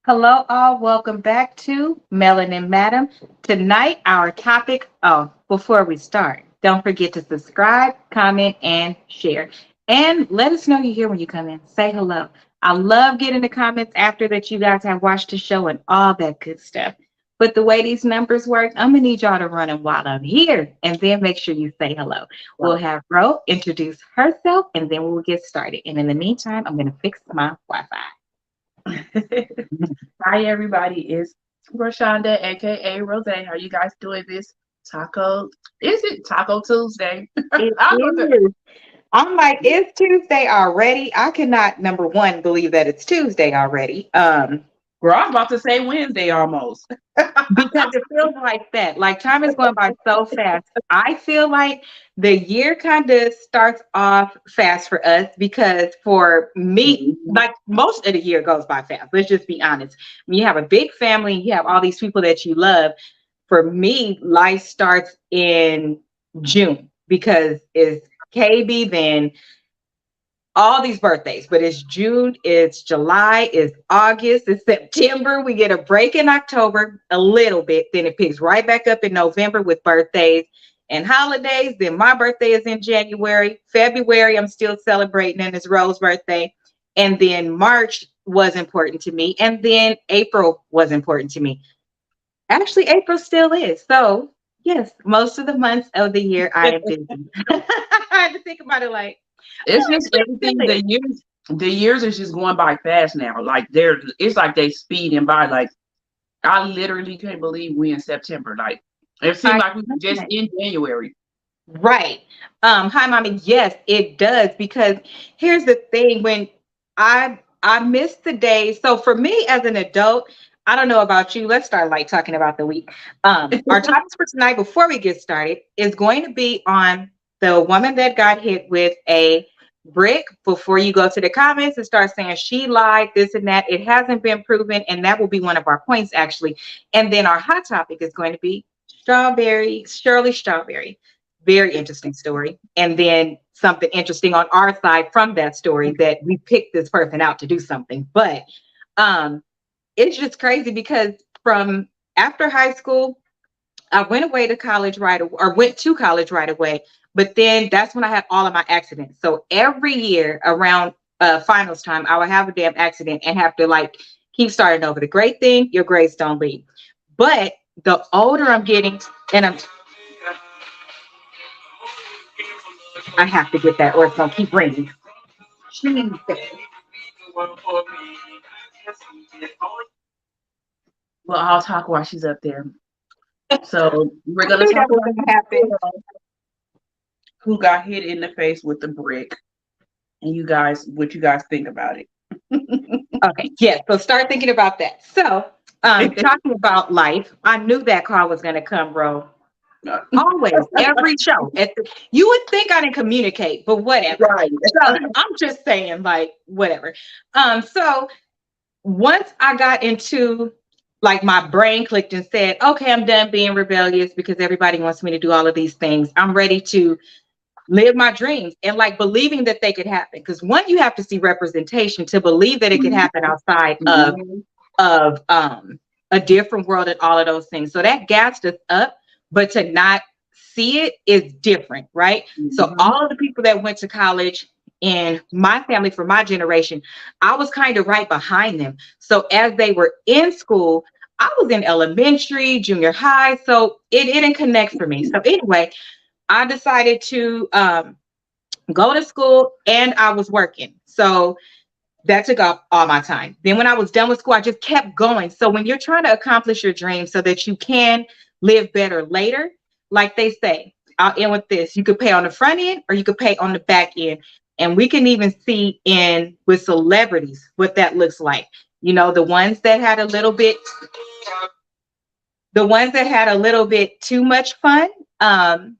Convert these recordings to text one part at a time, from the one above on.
Hello, all. Welcome back to Melanin Madam. Tonight, our topic. Oh, before we start, don't forget to subscribe, comment, and share. And let us know you're here when you come in. Say hello. I love getting the comments after that you guys have watched the show and all that good stuff. But the way these numbers work, I'm gonna need y'all to run them while I'm here, and then make sure you say hello. We'll Right. have Ro introduce herself, and then we'll get started. And in the meantime, I'm gonna fix my Wi-Fi. Hi, everybody. It's Rashonda, aka Rose. How you guys doing this taco? Is it Taco Tuesday? It I don't know. is. I'm like, it's Tuesday already. I cannot, number one, believe that it's Tuesday already. Girl, I'm about to say Wednesday almost. Because it feels like that. Like time is going by so fast. I feel like the year kind of starts off fast for us because for me, Mhm. like most of the year goes by fast. Let's just be honest. When you have a big family, you have all these people that you love. For me, life starts in June because it's KB, then all these birthdays, but it's June, it's July, it's August, it's September. We get a break in October a little bit. Then it picks right back up in November with birthdays and holidays. Then my birthday is in January. February, I'm still celebrating, and it's Rose's birthday. And then March was important to me. And then April was important to me. Actually, April still is. So, yes, most of the months of the year I am busy. I had to think about it like, It's just everything. oh, The years is just going by fast now. Like it's like they speeding by. Like I literally can't believe we in September. Like it seemed I like we were just in January. right. Hi mommy. Yes, it does. Because here's the thing, when I miss the days. So for me as an adult, I don't know about you. Let's start like talking about the week. Our topics for tonight before we get started is going to be on the woman that got hit with a brick. Before you go to the comments and start saying she lied, this and that, it hasn't been proven, and that will be one of our points actually. And then our hot topic is going to be Shirley Strawberry. Very interesting story. And then something interesting on our side from that story that we picked this person out to do something. But um, it's just crazy because from after high school, I went away to college right away, or went to college right away. But then that's when I had all of my accidents. So every year around finals time, I would have a damn accident and have to like keep starting over. The great thing, your grades don't leave. But the older I'm getting, and I have to get that or it's gonna keep ringing. Jesus. Well, I'll talk while she's up there. So we're I gonna knew talk that was about gonna happen. who got hit in the face with the brick, and what you guys think about it. Okay, yeah. So start thinking about that. So, talking about life, I knew that car was gonna come, bro. Always, every show. You would think I didn't communicate, but whatever. Right. So I'm just saying, like, whatever. So once I got into like my brain clicked and said, okay, I'm done being rebellious because everybody wants me to do all of these things. I'm ready to live my dreams and like believing that they could happen. Because one, you have to see representation to believe that it could happen outside Mhm. of a different world and all of those things. So that gassed us up, but to not see it is different, right? So Mhm. all of the people that went to college in my family for my generation, I was kind of right behind them. So as they were in school, I was in elementary, junior high, so it didn't connect for me. So anyway, I decided to go to school and I was working. So that took up all my time. Then when I was done with school, I just kept going. So when you're trying to accomplish your dreams so that you can live better later, like they say, I'll end with this. You could pay on the front end or you could pay on the back end. And we can even see in with celebrities what that looks like. You know, the ones that had a little bit too much fun, um,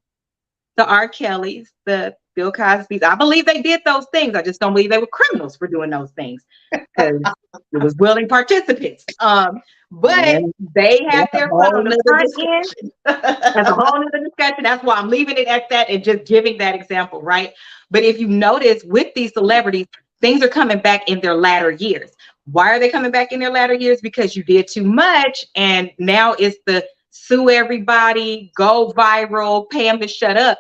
the R. Kellys, the Bill Cosby's. I believe they did those things. I just don't believe they were criminals for doing those things because it was willing participants. Yeah, But they had that's a their fun whole on the nother front end. discussion. That's a whole nother discussion. That's why I'm leaving it at that and just giving that example, right? But if you notice with these celebrities, things are coming back in their latter years. Why are they coming back in their latter years? Because you did too much, and now it's the sue everybody, go viral, pay them to shut up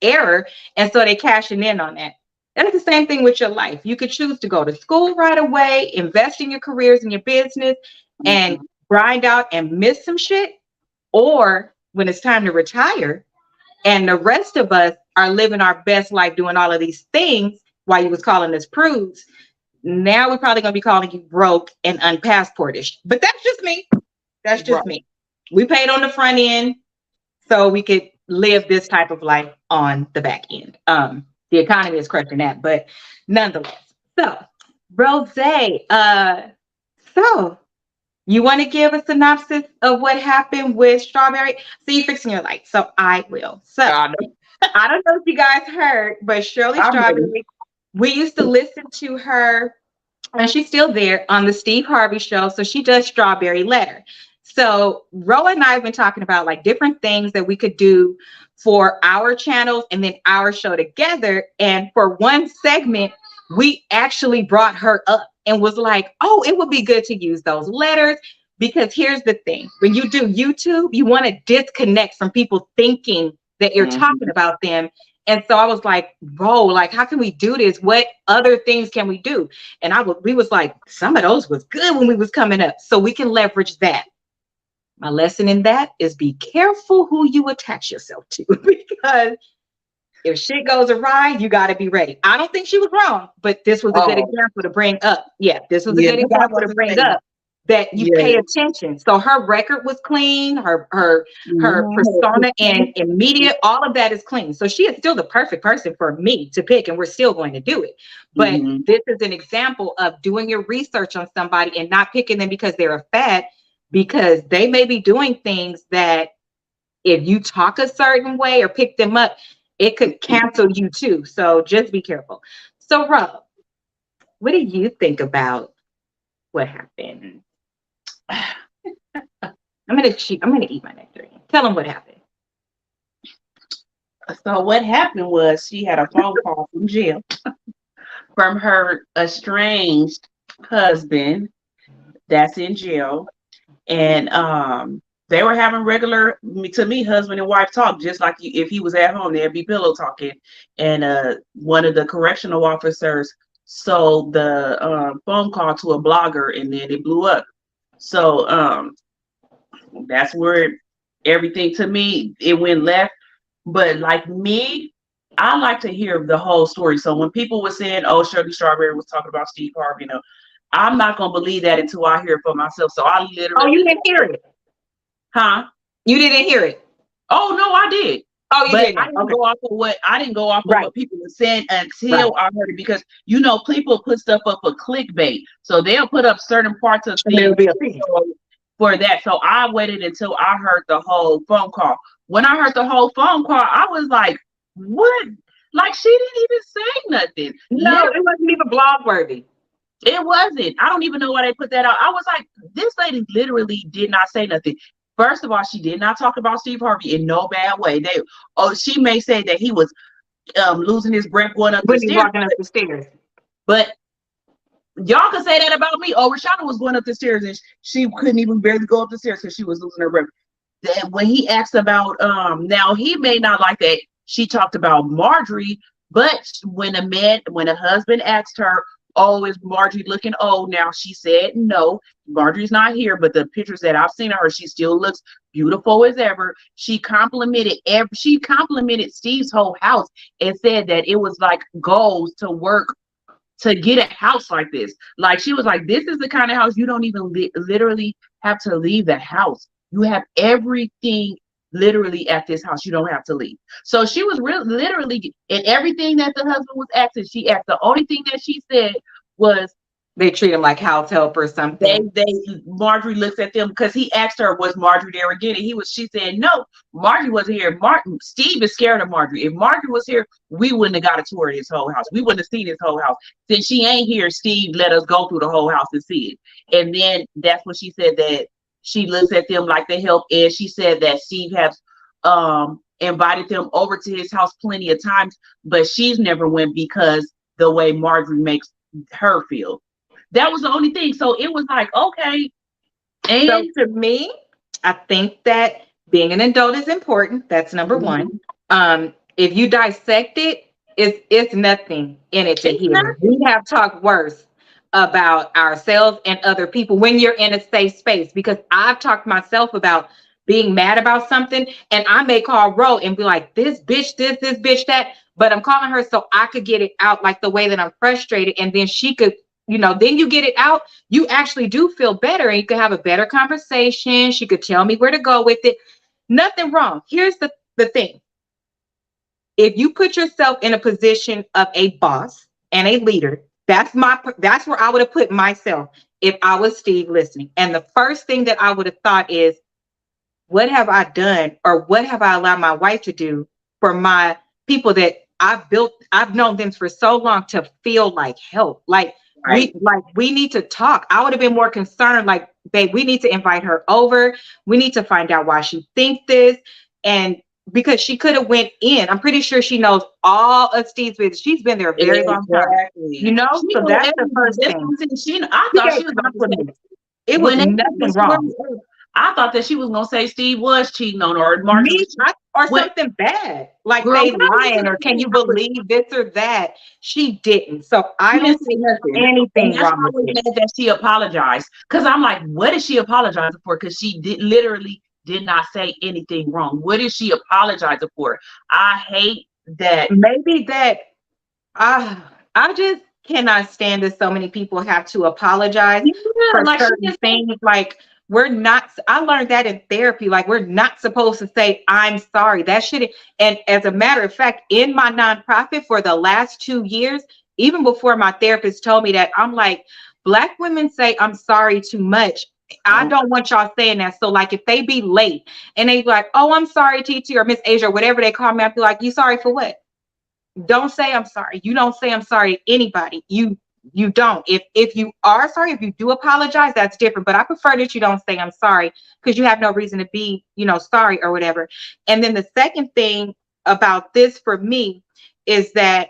error, and so they cashing in on that. That's the same thing with your life. You could choose to go to school right away, invest in your careers and your business, and grind out and miss some shit, or when it's time to retire, and the rest of us are living our best life doing all of these things while you was calling us prudes. Now we're probably gonna be calling you broke and unpassportish. But that's just me. That's just me. We paid on the front end so we could live this type of life on the back end. The economy is crushing that, but nonetheless. So, Rose, so you want to give a synopsis of what happened with Strawberry? So you're fixing your light, so I will. So I don't know if you guys heard, but Shirley Strawberry, we used to listen to her, and she's still there on the Steve Harvey show. So she does Strawberry Letter. So Ro and I have been talking about like different things that we could do for our channels and then our show together. And for one segment, we actually brought her up and was like, oh, it would be good to use those letters, because here's the thing. When you do YouTube, you want to disconnect from people thinking that you're talking about them. And so I was like, bro, like, how can we do this? What other things can we do? And we was like, some of those was good when we was coming up. So we can leverage that. My lesson in that is be careful who you attach yourself to, because if shit goes awry, you got to be ready. I don't think she was wrong, but this was a good example to bring up. Yeah, this was a good example to bring up, that you pay attention. So her record was clean, her persona and media, all of that is clean. So she is still the perfect person for me to pick, and we're still going to do it. But this is an example of doing your research on somebody and not picking them because they're a fad, because they may be doing things that if you talk a certain way or pick them up, it could cancel you too. So just be careful. So Rob, what do you think about what happened? I'm gonna eat my nectarine. Tell them what happened. So what happened was she had a phone call from jail from her estranged husband that's in jail. And they were having regular, to me, husband and wife talk, just like if he was at home, there'd be pillow talking. And one of the correctional officers sold the phone call to a blogger, and then it blew up. So that's where everything, to me, it went left. But like me, I like to hear the whole story. So when people were saying, oh, Shirley Strawberry was talking about Steve Harvey, I'm not going to believe that until I hear it for myself. So I literally... Oh, you didn't hear it? Huh? You didn't hear it? Oh, no, I did. Oh, you didn't? I didn't go off of what people were saying until I heard it, because people put stuff up for clickbait, so they'll put up certain parts of things for that. So I waited until I heard the whole phone call. When I heard the whole phone call, I was like, "What? Like, she didn't even say nothing." No, it wasn't even blog worthy. It wasn't. I don't even know why they put that out. I was like, this lady literally did not say nothing. First of all, she did not talk about Steve Harvey in no bad way. She may say that he was losing his breath going up the stairs. Walking up the stairs. But y'all can say that about me. Oh, Rashana was going up the stairs and she couldn't even barely go up the stairs because she was losing her breath. Then when he asked about, now he may not like that she talked about Marjorie, but when a husband asked her, oh, is Marjorie looking old now? She said no, Marjorie's not here, but the pictures that I've seen of her, she still looks beautiful as ever. She complimented Steve's whole house and said that it was like goals to work to get a house like this. Like, she was like, this is the kind of house you don't even literally have to leave the house. You have everything literally at this house. You don't have to leave. So she was literally in everything that the husband was asking. She asked. The only thing that she said was they treat him like house help or something. Marjorie looks at them because he asked her, was Marjorie there again? And she said, no, Marjorie wasn't here. Steve is scared of Marjorie. If Marjorie was here, we wouldn't have got a tour of his whole house. We wouldn't have seen his whole house. Since she ain't here, Steve let us go through the whole house and see it. And then that's when she said that she looks at them like they help. And she said that Steve has invited them over to his house plenty of times, but she's never went because the way Marjorie makes her feel. That was the only thing. So it was like, okay. So And to me, I think that being an adult is important. That's number one. Mhm. If you dissect it, it's nothing in it to It's hear. We nothing. have talked worse about ourselves and other people when you're in a safe space, because I've talked myself about being mad about something, and I may call Ro and be like, this bitch, this bitch, that, but I'm calling her so I could get it out, like the way that I'm frustrated, and then she could, then you get it out, you actually do feel better, and you can have a better conversation. She could tell me where to go with it. Nothing wrong. Here's the thing. If you put yourself in a position of a boss and a leader, that's where I would have put myself if I was Steve listening. And the first thing that I would have thought is, what have I done, or what have I allowed my wife to do for my people that I've known them for so long to feel like help. Right. We need to talk. I would have been more concerned, like, babe, we need to invite her over. We need to find out why she thinks this. And because she could have went in. I'm pretty sure she knows all of Steve's business. She's been there a very long time. Exactly. She So knew that's the everything. first That's thing. what I'm saying. I She thought gave she was about to say, compliments. It was when they nothing wrong. I thought that she was gonna say Steve was cheating on her, or Marcus Me, was cheating. or When, something bad, like girl, they when I was lying, or can you believe this or that? She didn't. So I she don't didn't see say nothing. And anything that's wrong why I with was it. mad that she apologized. Because I'm like, what is she apologizing for? Because she literally did not say anything wrong. What is she apologizing for? I hate that. Maybe that I just cannot stand that so many people have to apologize Yeah, for like she certain didn't say, things. Like, we're not, I learned that in therapy. Like, we're not supposed to say, I'm sorry. That shouldn't. And as a matter of fact, in my nonprofit for the last 2 years, even before my therapist told me that, I'm like, Black women say I'm sorry too much. I no. don't want y'all saying that. So, like, if they be late and they be like, oh, I'm sorry, TT or Miss Asia or whatever they call me, I'd be like, you sorry for what? Don't say I'm sorry. You don't say I'm sorry to anybody. You don't. If you are sorry, if you do apologize, that's different. But I prefer that you don't say I'm sorry, because you have no reason to be, sorry or whatever. And then the second thing about this for me is that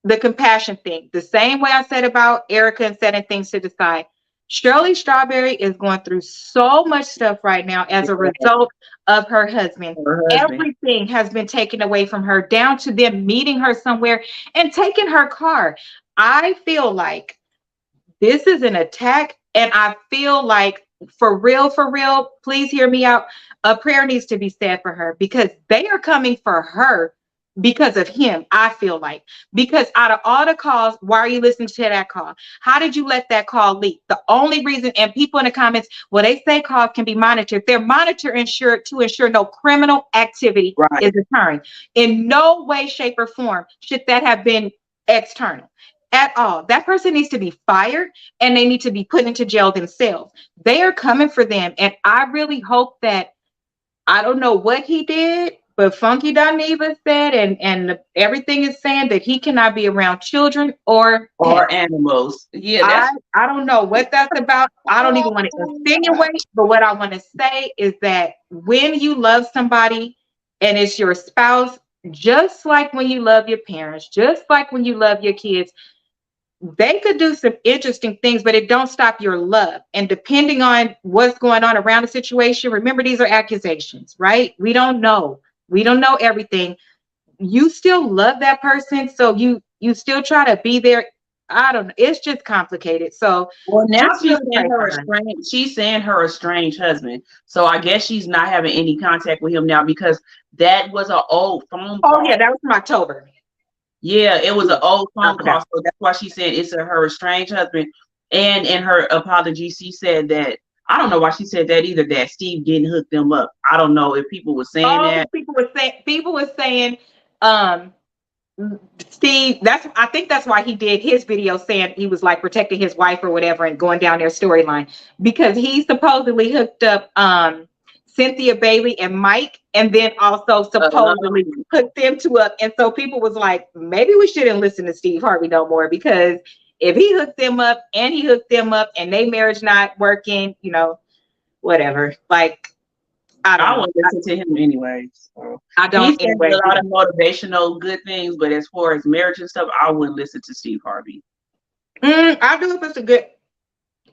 the compassion thing, the same way I said about Erica and setting things to the side. Shirley Strawberry is going through so much stuff right now as a result of her husband. Her husband. Everything has been taken away from her, down to them meeting her somewhere and taking her car. I feel like this is an attack, and I feel like, for real, please hear me out. A prayer needs to be said for her, because they are coming for her because of him. I feel like, because out of all the calls, why are you listening to that call? How did you let that call leak? The only reason, and people in the comments, well, they say calls can be monitored. They're monitored to ensure no criminal activity Right. is occurring. In no way, shape, or form should that have been external at all. That person needs to be fired, and they need to be put into jail themselves. They are coming for them. And I really hope that, I don't know what he did, but Funky Dineva said, and everything is saying that he cannot be around children or pets. Or animals. Yeah, I, that's I don't know what that's about. I don't even want to insinuate, but what I want to say is that when you love somebody and it's your spouse, just like when you love your parents, just like when you love your kids, they could do some interesting things, but it don't stop your love. And depending on what's going on around the situation, remember, these are accusations, right? We don't know. We don't know everything. You still love that person, so you still try to be there. I don't know. It's just complicated. So well, now just really pray for her. she's saying her estranged husband. So I guess she's not having any contact with him now, because that was an old phone Oh call. yeah, that was from October. Yeah, it was an old I phone call. forgot. So that's why she said it's her estranged husband. And in her apology, she said that, I don't know why she said that either, that Steve didn't hook them up. I don't know if people were saying Oh, that. people were saying, um, Steve, I think that's why he did his video, saying he was like protecting his wife or whatever and going down their storyline, because he supposedly hooked up Cynthia Bailey and Mike, and then also supposedly hooked them two up. And so people was like, maybe we shouldn't listen to Steve Harvey no more, because if he hooked them up and he hooked them up and they marriage not working, whatever. Like, I don't I know. wouldn't listen to him anyway. So. I He don't said anyway. a lot of motivational good things, but as far as marriage and stuff, I wouldn't listen to Steve Harvey. I do if it's a good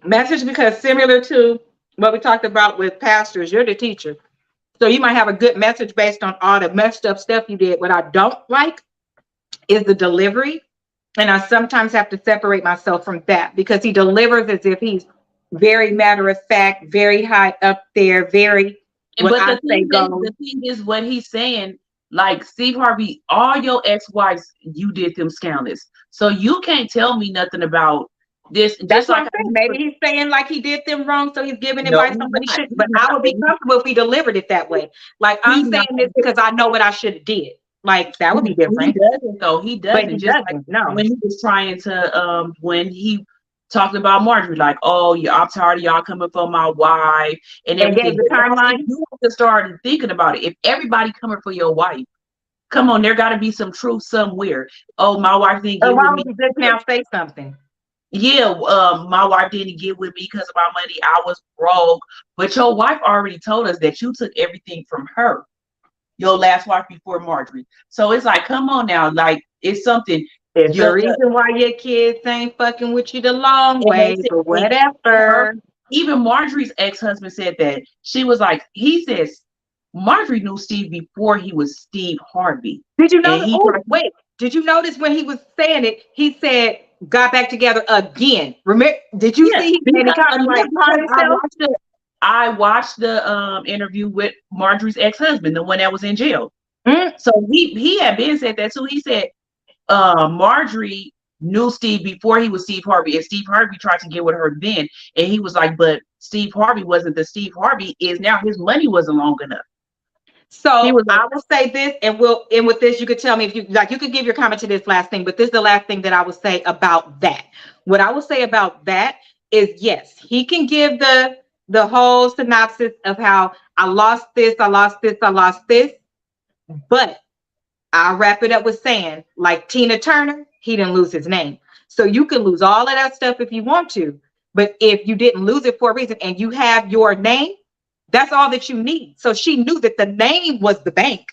message because similar to what we talked about with pastors, you're the teacher. So you might have a good message based on all the messed up stuff you did. What I don't like is the delivery. And I sometimes have to separate myself from that because he delivers as if he's very matter of fact, very high up there, very what But I say goes. the thing is what he's saying, like Steve Harvey, all your ex-wives, you did them scandalous. So you can't tell me nothing about this. That's Just what like I'm saying. Maybe he's saying like he did them wrong, so he's giving no, advice he's on what he not. shouldn't. He's But I not. would be comfortable if we delivered it that way. Like I'm He's not. saying this because I know what I should have did. Like that would be He different. doesn't though. He But he doesn't. Just like doesn't. No. when he was trying to when he talked about Marjorie, like, oh yeah, I'm tired of y'all coming for my wife and And gave everything. the But now timeline. you have to start thinking about it. If everybody coming for your wife, come on, there gotta be some truth somewhere. Oh, my wife didn't Or get with why me. would you just now say something? Yeah, my wife didn't get with me because of my money. I was broke. But your wife already told us that you took everything from her, your last wife before Marjorie. So it's like, come on now, like it's something. There's a Your reason why your kids ain't fucking with you the long and they way, said but and her, whatever. even Marjorie's ex-husband said that she was like, he says Marjorie knew Steve before he was Steve Harvey, Did you and notice? he Oh, tried. wait. Did you notice when he was saying it? He said, got back together again. Remember? Did you Yeah, see? And he because kind of yeah, like caught because himself. I watched the interview with Marjorie's ex-husband, the one that was in jail. Mm. So he had been said that too. He said Marjorie knew Steve before he was Steve Harvey, and Steve Harvey tried to get with her then, and he was like, but Steve Harvey wasn't the Steve Harvey is now. His money wasn't long enough. He So was like, I will say this, and we'll end with this. You could tell me if you like. You could give your comment to this last thing, but this is the last thing that I will say about that. What I will say about that is, yes, he can give the whole synopsis of how I lost this, I lost this, I lost this, but I'll wrap it up with saying, like Tina Turner, he didn't lose his name. So you can lose all of that stuff if you want to. But if you didn't lose it for a reason and you have your name, that's all that you need. So she knew that the name was the bank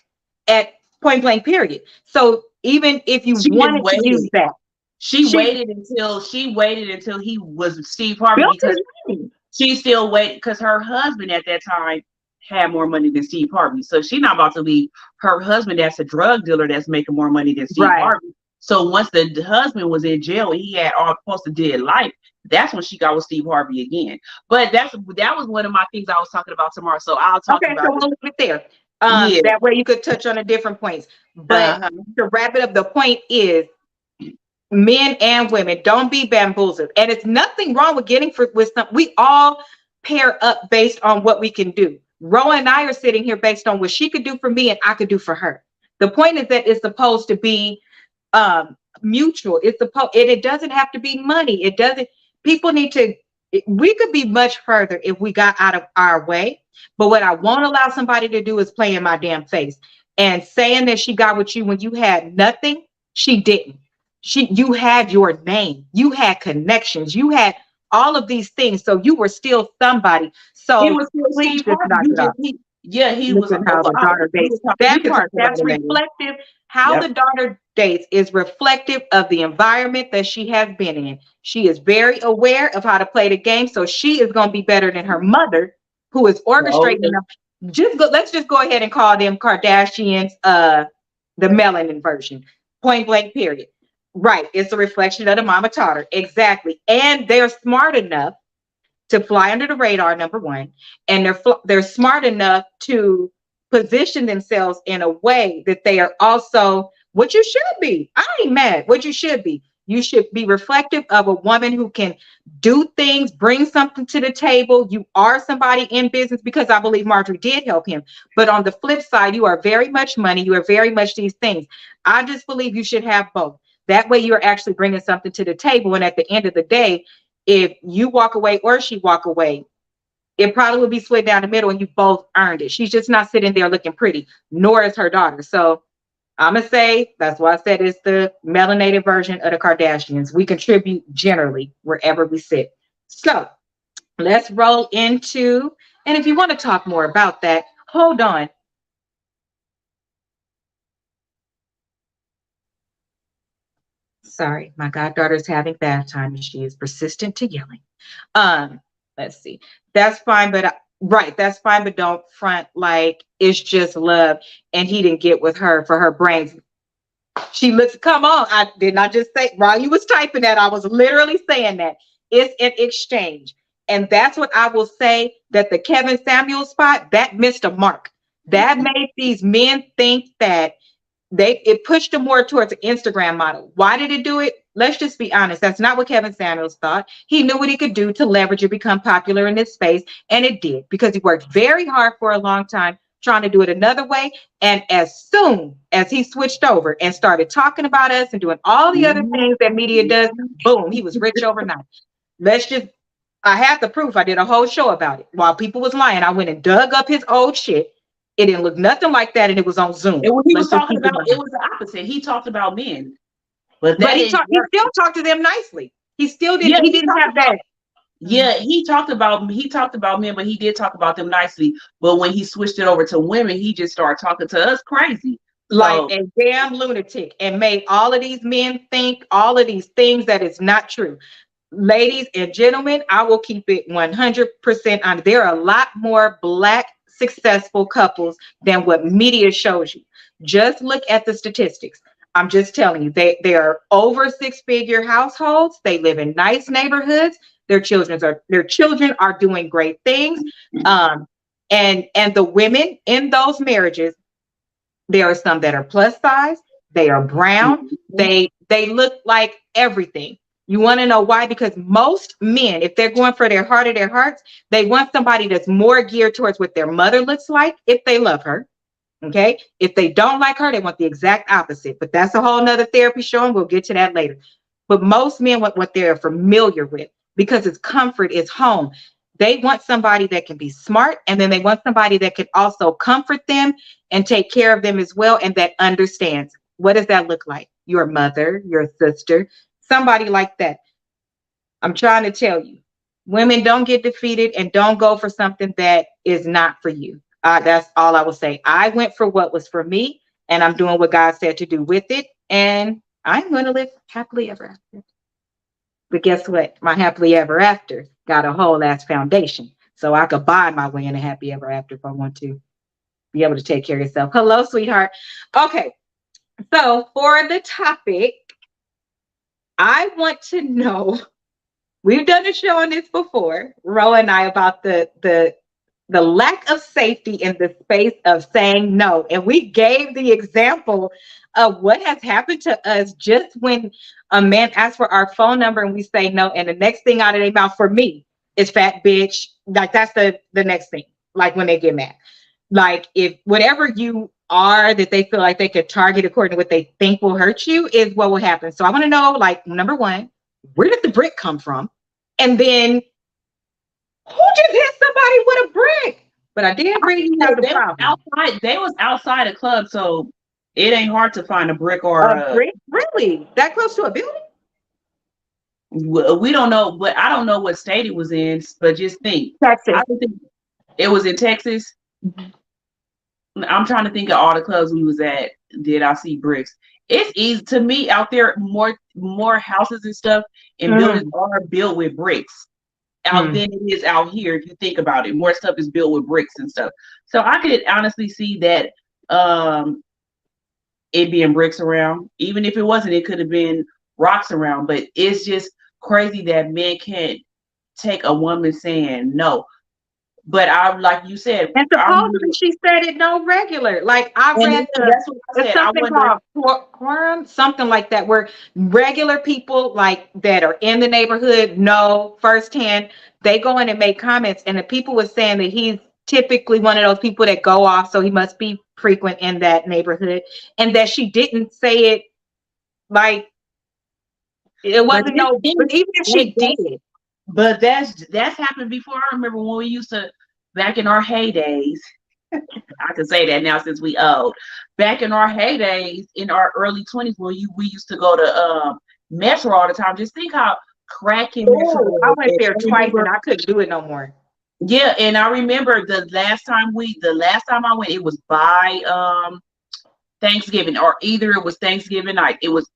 at point blank, period. So even if you she just wanted to use waited. that, she She waited until he was Steve Harvey built because his name. she still waited because her husband at that time had more money than Steve Harvey. So she's not about to leave her husband that's a drug dealer that's making more money than Steve Right. Harvey. So once the husband was in jail and he had all supposed to dead life, that's when she got with Steve Harvey again. But that was one of my things I was talking about tomorrow. So I'll talk Okay, so about it. we'll leave it there. Yeah. That way you could touch on the different points. But Uh-huh. to wrap it up, the point is men and women, don't be bamboozled. And it's nothing wrong with getting with some. We all pair up based on what we can do. Roa and I are sitting here based on what she could do for me and I could do for her. The point is that it's supposed to be mutual. It's supposed, and it doesn't have to be money. It doesn't. People need to. We could be much further if we got out of our way. But what I won't allow somebody to do is play in my damn face and saying that she got with you when you had nothing. She didn't. You had your name, you had connections, you had all of these things, so you were still somebody. He So was still please Steve just Harvey. knock You it just off. he Look was at how the daughter we dates. we That can talk part, about that's it later. reflective. How Yep. the daughter dates is reflective of the environment that she has been in. She is very aware of how to play the game, so she is going to be better than her mother, who is Oh, orchestrating them. Let's just go ahead and call them Kardashians, the melanin version. Point blank, period. Right. It's a reflection of the mama taught her. Exactly. And they're smart enough to fly under the radar, number one. And they're smart enough to position themselves in a way that they are also what you should be. I ain't mad. What you should be. You should be reflective of a woman who can do things, bring something to the table. You are somebody in business because I believe Marjorie did help him. But on the flip side, you are very much money. You are very much these things. I just believe you should have both. That way you're actually bringing something to the table. And at the end of the day, if you walk away or she walk away, it probably would be split down the middle and you both earned it. She's just not sitting there looking pretty, nor is her daughter. So I'm going to say, that's why I said it's the melanated version of the Kardashians. We contribute generally wherever we sit. So let's roll into, and if you want to talk more about that, hold on. Sorry, my goddaughter's having bath time and she is persistent to yelling. Um, let's see. That's fine, but right, that's fine, but don't front like it's just love. And he didn't get with her for her brains. She looks, come on. I did not just say while you was typing that, I was literally saying that. It's an exchange. And that's what I will say, that the Kevin Samuel spot, that missed a mark. That made these men think that it pushed them more towards an Instagram model. Why did it do it? Let's just be honest. That's not what Kevin Samuels thought. He knew what he could do to leverage and become popular in this space. And it did, because he worked very hard for a long time trying to do it another way. And as soon as he switched over and started talking about us and doing all the other things that media does, boom, he was rich overnight. I have the proof. I did a whole show about it. While people was lying, I went and dug up his old shit. It didn't look nothing like that, and it was on Zoom. And when he was talking about, it was the opposite. He talked about men, but he still talked to them nicely. He still did. Yeah, he didn't have that. Yeah, he talked about men, but he did talk about them nicely. But when he switched it over to women, he just started talking to us crazy, like a damn lunatic, and made all of these men think all of these things that is not true. Ladies and gentlemen, I will keep it 100% honest. There are a lot more Black successful couples than what media shows you. Just look at the statistics. I'm just telling you, they are over six-figure households. They live in nice neighborhoods. Their children are doing great things. And the women in those marriages, there are some that are plus size. They are brown. They look like everything. You want to know why? Because most men, if they're going for their heart of their hearts, they want somebody that's more geared towards what their mother looks like if they love her. Okay. If they don't like her, they want the exact opposite. But that's a whole nother therapy show, and we'll get to that later. But most men want what they're familiar with, because it's comfort, it's home. They want somebody that can be smart, and then they want somebody that can also comfort them and take care of them as well, and that understands. What does that look like? Your mother, your sister, somebody like that. I'm trying to tell you, women, don't get defeated and don't go for something that is not for you. That's all I will say. I went for what was for me, and I'm doing what God said to do with it. And I'm going to live happily ever after. But guess what? My happily ever after got a whole ass foundation. So I could buy my way in a happy ever after if I want to. Be able to take care of yourself. Hello, sweetheart. Okay. So for the topic, I want to know, we've done a show on this before, Ro and I, about the lack of safety in the space of saying no. And we gave the example of what has happened to us just when a man asks for our phone number and we say no. And the next thing out of their mouth for me is fat bitch. Like that's the next thing, like when they get mad. Like if whatever you are that they feel like they could target according to what they think will hurt you is what will happen. So I want to know, like, number one, where did the brick come from? And then who just hit somebody with a brick? But I did bring you the problem. Outside, they was outside a club, so it ain't hard to find a brick or a brick. Really? That close to a building? We don't know, but I don't know what state it was in. But just think, Texas. I think it was in Texas. Mm-hmm. I'm trying to think of all the clubs we was at. Did I see bricks? It's easy to me out there. More houses and stuff and buildings are built with bricks out than it is out here. If you think about it, more stuff is built with bricks and stuff. So I could honestly see that it being bricks around. Even if it wasn't, it could have been rocks around. But it's just crazy that men can't take a woman saying no. But like you said, and supposedly she said it no regular. Like I read that's what I said. Something called quorum, something like that, where regular people like that are in the neighborhood know firsthand. They go in and make comments, and the people were saying that he's typically one of those people that go off, so he must be frequent in that neighborhood, and that she didn't say it like it wasn't no. But even if she did. But that's happened before. I remember when we used to, back in our heydays, I can say that now since we old. Back in our heydays, in our early 20s, when we used to go to Metro all the time. Just think how cracking Metro. I went there twice and I couldn't do it no more. Yeah, and I remember the last time I went, it was by Thanksgiving, or either it was Thanksgiving night. It was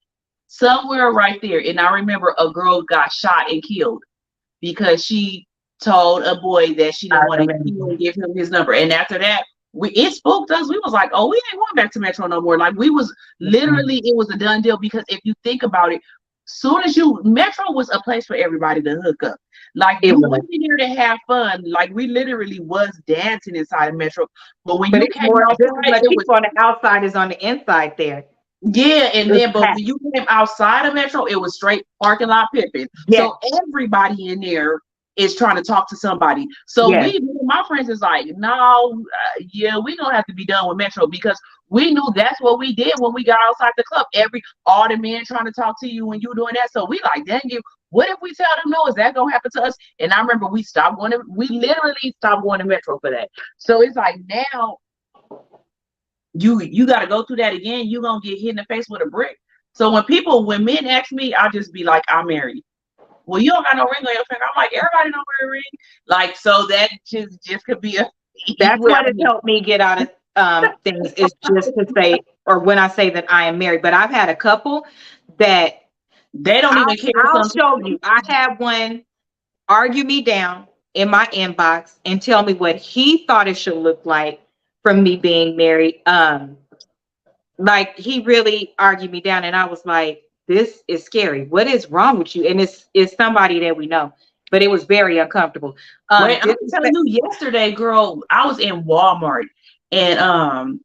somewhere right there. And I remember a girl got shot and killed because she told a boy that she didn't want to give him his number. And after that, it spooked us. We was like, oh, we ain't going back to Metro no more. Like, we was literally, it was a done deal, because if you think about it, soon as Metro was a place for everybody to hook up. Like, you went in there to have fun. Like, we literally was dancing inside of Metro. But when you came outside, it was on the outside is on the inside there. Yeah, and then but when you came outside of Metro, it was straight parking lot pimping. Yes. So everybody in there is trying to talk to somebody. So my friends is like, no, yeah, we gonna have to be done with Metro, because we knew that's what we did when we got outside the club. All the men trying to talk to you when you doing that. So we like, dang it, what if we tell them no? Is that gonna happen to us? And I remember we literally stopped going to Metro for that. So it's like, now you got to go through that again. You're gonna get hit in the face with a brick. So when men ask me, I'll just be like, I'm married. Well, you don't got no ring on your finger. I'm like, everybody don't wear a ring. Like, so that just could be that's what has helped me get out of things, is just to say, or when I say that I am married. But I've had a couple that they don't even care. I'll show you. I had one argue me down in my inbox and tell me what he thought it should look like from me being married. Like, he really argued me down, and I was like, this is scary. What is wrong with you? And it's somebody that we know, but it was very uncomfortable. Wait, I'm telling you, yesterday, girl, I was in Walmart, and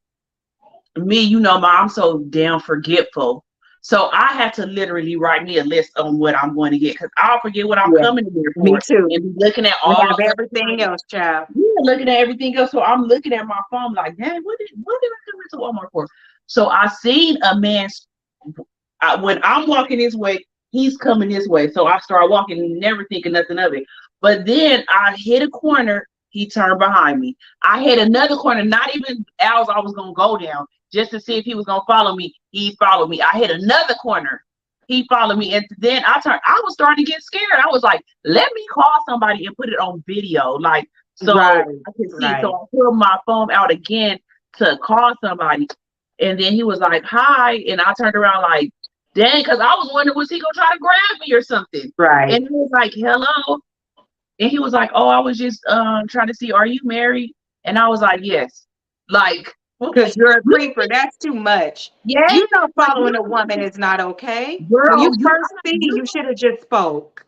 me, I'm so damn forgetful. So I had to literally write me a list on what I'm going to get, because I'll forget what I'm coming here for. Me too. And be looking at all of everything else, child. Yeah, looking at everything else. So I'm looking at my phone like, dang, what did I come into Walmart for? So I seen a man, when I'm walking this way, he's coming this way. So I start walking, never thinking nothing of it. But then I hit a corner, he turned behind me. I hit another corner, not even as I was going to go down, just to see if he was going to follow me. He followed me. I hit another corner. He followed me. And then I turned. I was starting to get scared. I was like, let me call somebody and put it on video. Like, so I can see. So I pulled my phone out again to call somebody. And then he was like, hi. And I turned around like, dang, because I was wondering, was he going to try to grab me or something? Right. And he was like, hello. And he was like, oh, I was just trying to see, are you married? And I was like, yes. Like, because you're a creeper. That's too much. Yeah. You know, following a woman is not okay. Girl, when you first see, you should have just spoke.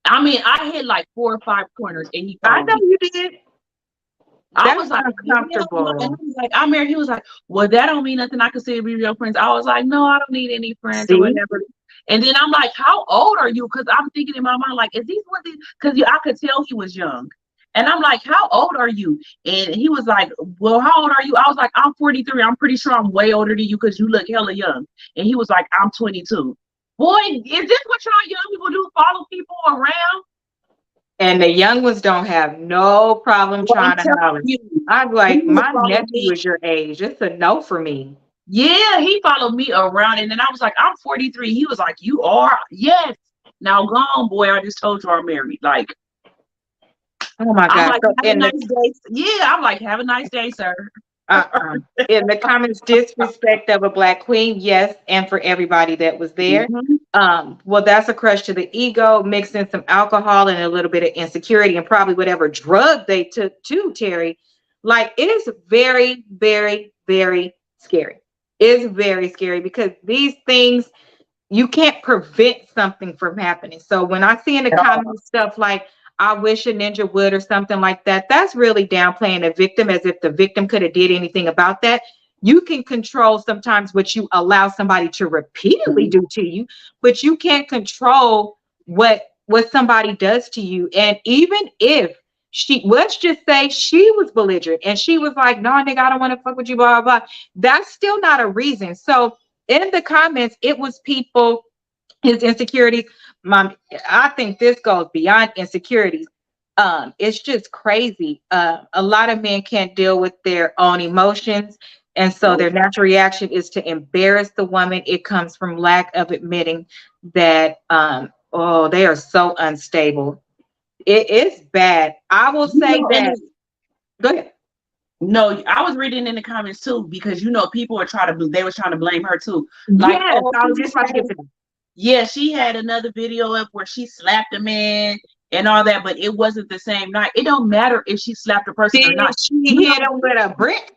I mean, I hit like 4 or 5 corners, and he followed me. You did. I was like, uncomfortable. And I was like, I'm married. He was like, well, that don't mean nothing. I consider be real friends. I was like, no, I don't need any friends or whatever. And then I'm like, how old are you? Because I'm thinking in my mind, like, is these what these? Because I could tell he was young. And I'm like, how old are you? And he was like, well, how old are you? I was like, I'm 43. I'm pretty sure I'm way older than you because you look hella young. And he was like, I'm 22. Boy, is this what y'all young people do? Follow people around? And the young ones don't have no problem trying to holler. I'm like, my nephew is your age. It's a no for me. Yeah, he followed me around. And then I was like, I'm 43. He was like, you are? Yes. Now go on, boy. I just told you I'm married. Like, oh my God. Like, have a nice day. Yeah, I'm like, have a nice day, sir. In the comments, disrespect of a Black queen, yes, and for everybody that was there. Well, that's a crush to the ego, mixed in some alcohol and a little bit of insecurity and probably whatever drug they took too, Terry. Like, it is very, very, very scary. It's very scary because these things, you can't prevent something from happening. So when I see in the comments stuff like, I wish a ninja would or something like that, that's really downplaying the victim as if the victim could have did anything about that. You can control sometimes what you allow somebody to repeatedly do to you, but you can't control what somebody does to you. And even if let's just say she was belligerent and she was like, no, nigga, I don't want to fuck with you, blah, blah, blah. That's still not a reason. So in the comments, it was people, his insecurities. I think this goes beyond insecurities. It's just crazy. A lot of men can't deal with their own emotions. And so their natural reaction is to embarrass the woman. It comes from lack of admitting that, they are so unstable. It is bad. I will say that. Go ahead. No, I was reading in the comments too, because you know people are trying to, they was trying to blame her too. Like, Yes, oh, I was just about to get to that. yeah, she had another video up where she slapped a man and all that, but it wasn't the same night. It don't matter if she slapped a person or Did not. she You hit don't, him with a brick?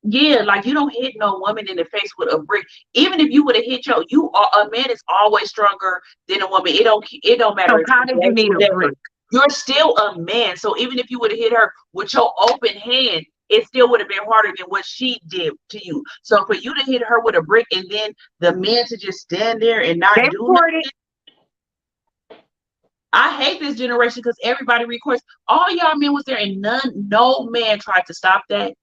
yeah, like you don't hit no woman in the face with a brick. Even if you would have hit you are, a man is always stronger than a woman. It don't So matter if how you're did you gay, need a whatever. brick? You're still a man. So even if you would have hit her with your open hand, it still would have been harder than what she did to you. So for you to hit her with a brick and then the man to just stand there and not They do reported. nothing, I hate this generation because everybody records. All y'all men was there and no man tried to stop that.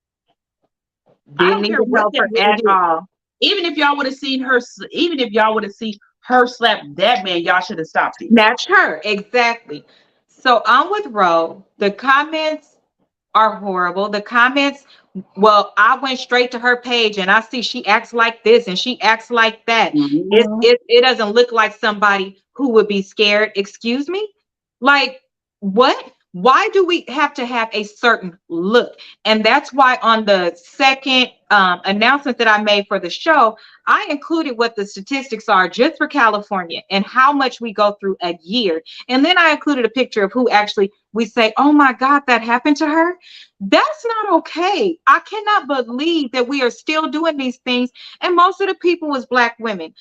I Didn't don't care even what help that her woman at did. all. Even if y'all would have seen her, even if y'all would have seen her slap that man, y'all should have stopped it. That's her, exactly. So I'm with Ro. The comments are horrible. The comments, well, I went straight to her page and I see she acts like this and she acts like that. Mhm. It doesn't look like somebody who would be scared. Excuse me? Like, what? Why do we have to have a certain look? And that's why on the second announcement that I made for the show, I included what the statistics are just for California and how much we go through a year. And then I included a picture of who actually we say, oh my God, that happened to her. That's not okay. I cannot believe that we are still doing these things. And most of the people was Black women.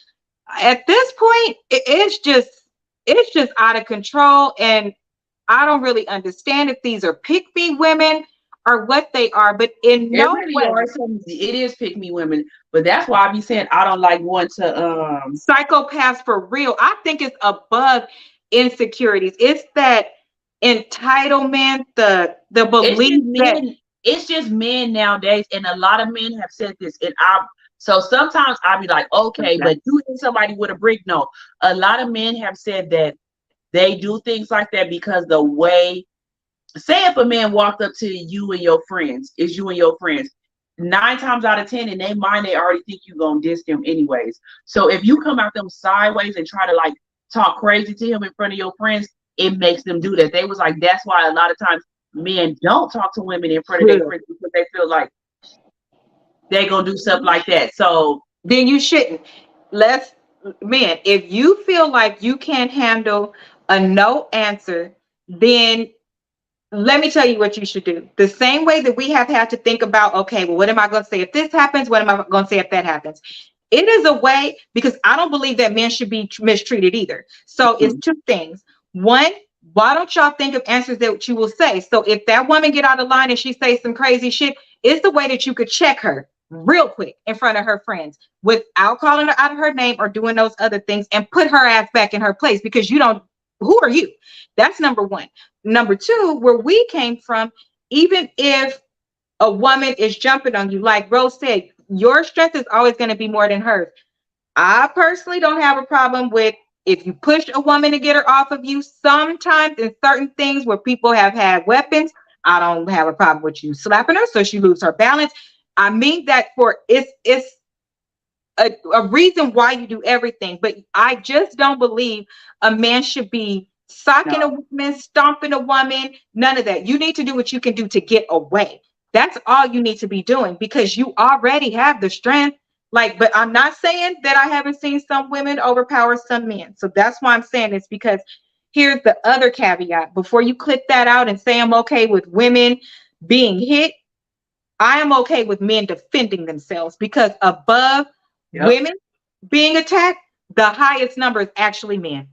At this point, it's just out of control. And I don't really understand if these are pick me women or what they are, but in It no really way are some. It is pick me women, but that's why I be saying I don't like one to. psychopaths for real. I think it's above insecurities. It's that entitlement, the It's just belief that men. It's just men nowadays, and a lot of men have said this. And I, so sometimes I be like, okay, but you hit somebody with a brick. No, a lot of men have said that they do things like that because the way, say if a man walked up to you and your friends, is you and your friends, 9 times out of 10 in their mind, they already think you're gonna diss them anyways. So if you come at them sideways and try to like talk crazy to him in front of your friends, it makes them do that. They was like, that's why a lot of times men don't talk to women in front of their friends, because they feel like they gonna do stuff like that. So then you shouldn't. Let's, man, if you feel like you can't handle a no answer, then let me tell you what you should do. The same way that we have had to think about, okay, well, what am I going to say if this happens? What am I going to say if that happens? It is a way, because I don't believe that men should be mistreated either. So it's two things. One, why don't y'all think of answers that you will say? So if that woman get out of line and she says some crazy shit, it's the way that you could check her real quick in front of her friends without calling her out of her name or doing those other things, and put her ass back in her place, because you don't, who are you? That's number one. Number two, where we came from, even if a woman is jumping on you, like Rose said, your strength is always going to be more than hers. I personally don't have a problem with if you push a woman to get her off of you. Sometimes in certain things where people have had weapons, I don't have a problem with you slapping her so she loses her balance. I mean that for it's a reason why you do everything, but I just don't believe a man should be socking a woman, stomping a woman, none of that. You need to do what you can do to get away. That's all you need to be doing, because you already have the strength. Like, but I'm not saying that I haven't seen some women overpower some men. So that's why I'm saying this, because here's the other caveat. Before you click that out and say I'm okay with women being hit, I am okay with men defending themselves, because above women being attacked, the highest number is actually men.